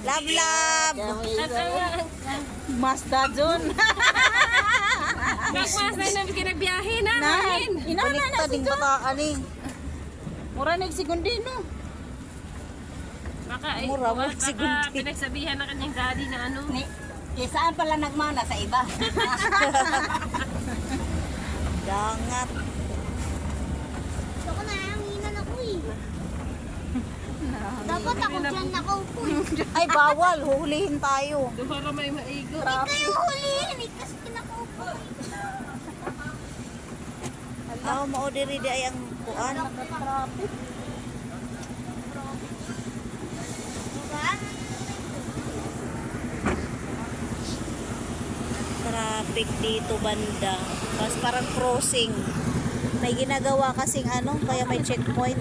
Love, love. Mazda John. Nagmas na namin kinagbiyahe na namin. Inana na Baliktad si yung John. bataan eh. Mura nagsigundino. Baka, Mura mo, baka sigundi. pinagsabihan na kanyang daddy na ano. Saan pala nagmana sa iba? Dangat. Ako na, hanginan ako eh. Dapat ako dyan nakaupo eh. Ay, bawal. Huhulihin tayo. Para may maigo. Kayo hulihin eh, kasi nakaupo eh. Ah, maudiri di ay ang kuan. Diba? Traffic dito banda. Mas parang crossing. May ginagawa kasing ano, kaya may checkpoint.